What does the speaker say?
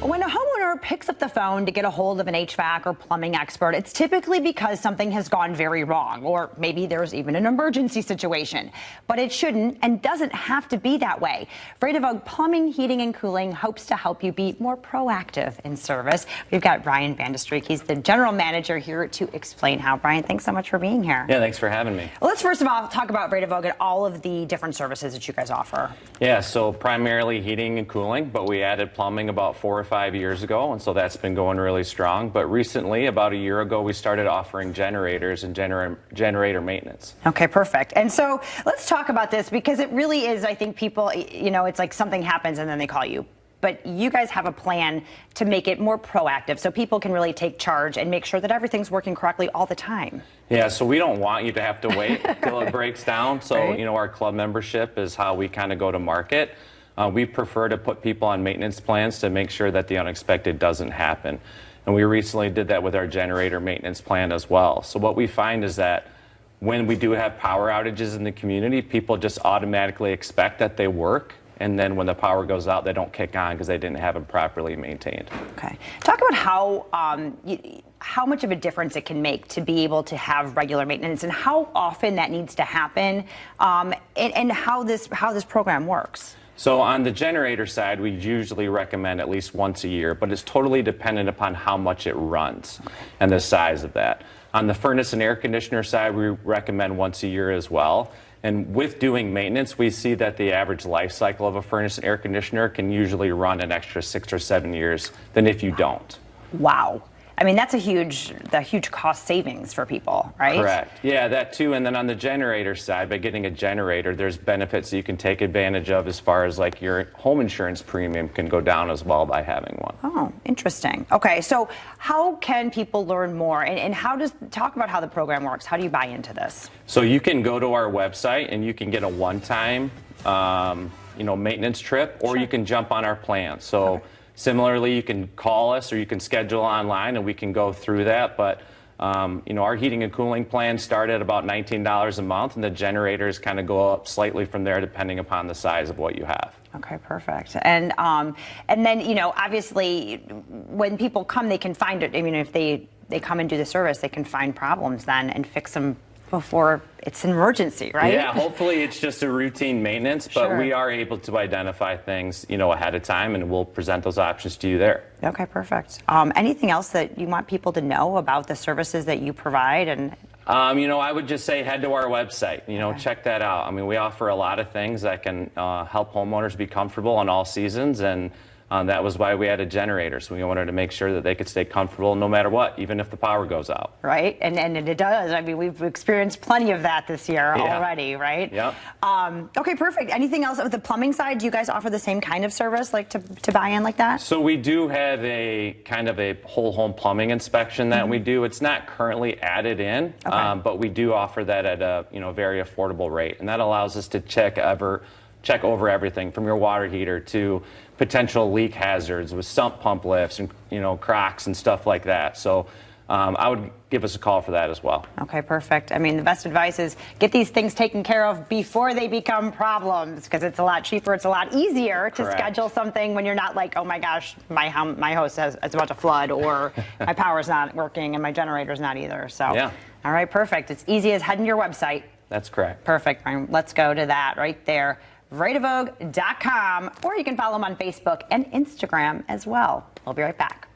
When a homeowner picks up the phone to get a hold of an HVAC or plumbing expert, it's typically because something has gone very wrong, or maybe there's even an emergency situation. But it shouldn't and doesn't have to be that way. Vredevoogd Plumbing, Heating, and Cooling hopes to help you be more proactive in service. We've got Brian Vandestreek. He's the general manager here to explain how. Brian, thanks so much for being here. Yeah, thanks for having me. Well, let's first of all talk about Vredevoogd and all of the different services that you guys offer. Yeah, so primarily heating and cooling, but we added plumbing about 4 or 5 years ago, and so that's been going really strong. But recently, about a year ago, we started offering generators and generator maintenance. Okay, perfect. And so let's talk about this, because it really is, I think people, it's like something happens and then they call you. But you guys have a plan to make it more proactive so people can really take charge and make sure that everything's working correctly all the time. Yeah, so we don't want you to have to wait till it breaks down. So, right. Our club membership is how we kind of go to market. We prefer to put people on maintenance plans to make sure that the unexpected doesn't happen. And we recently did that with our generator maintenance plan as well. So what we find is that when we do have power outages in the community, people just automatically expect that they work. And then when the power goes out, they don't kick on because they didn't have them properly maintained. Okay. Talk about how much of a difference it can make to be able to have regular maintenance, and how often that needs to happen, and how this program works. So on the generator side, we usually recommend at least once a year, but it's totally dependent upon how much it runs and the size of that. On the furnace and air conditioner side, we recommend once a year as well. And with doing maintenance, we see that the average life cycle of a furnace and air conditioner can usually run an extra 6 or 7 years than if you don't. Wow. I mean, that's a huge cost savings for people, right? Correct. Yeah, that too. And then on the generator side, by getting a generator, there's benefits that you can take advantage of, as far as like your home insurance premium can go down as well by having one. Oh, interesting. Okay, so how can people learn more, and talk about how the program works? How do you buy into this? So you can go to our website and you can get a one-time, maintenance trip, or you can jump on our plan. So. Okay. Similarly, you can call us or you can schedule online and we can go through that. But, our heating and cooling plan start at about $19 a month, and the generators kind of go up slightly from there depending upon the size of what you have. Okay, perfect. And then, obviously, when people come, they can find it. I mean, if they come and do the service, they can find problems then and fix them before it's an emergency, right? Yeah, hopefully it's just a routine maintenance, but Sure. we are able to identify things, ahead of time, and we'll present those options to you there. Okay, perfect. Anything else that you want people to know about the services that you provide? And I would just say head to our website, Okay. check that out. I mean, we offer a lot of things that can help homeowners be comfortable on all seasons, and that was why we added generators. We wanted to make sure that they could stay comfortable no matter what, even if the power goes out. Right, and it does. I mean, we've experienced plenty of that this year already, right? Yep. Okay, perfect. Anything else with the plumbing side? Do you guys offer the same kind of service, like to buy in like that? So we do have a kind of a whole home plumbing inspection that we do. It's not currently added in, but we do offer that at a very affordable rate, and that allows us to check over everything from your water heater to potential leak hazards with sump pump lifts and cracks and stuff like that. So I would give us a call for that as well. Okay, perfect. I mean, the best advice is get these things taken care of before they become problems, because it's a lot cheaper, it's a lot easier to Correct. schedule something when you're not like, oh my gosh, my house is about to flood, or my power's not working and my generator's not either. So Yeah. All right, perfect. It's easy as heading to your website. That's correct. Perfect, Brian. Let's go to that right there. Vredevoogd.com, or you can follow them on Facebook and Instagram as well. We'll be right back.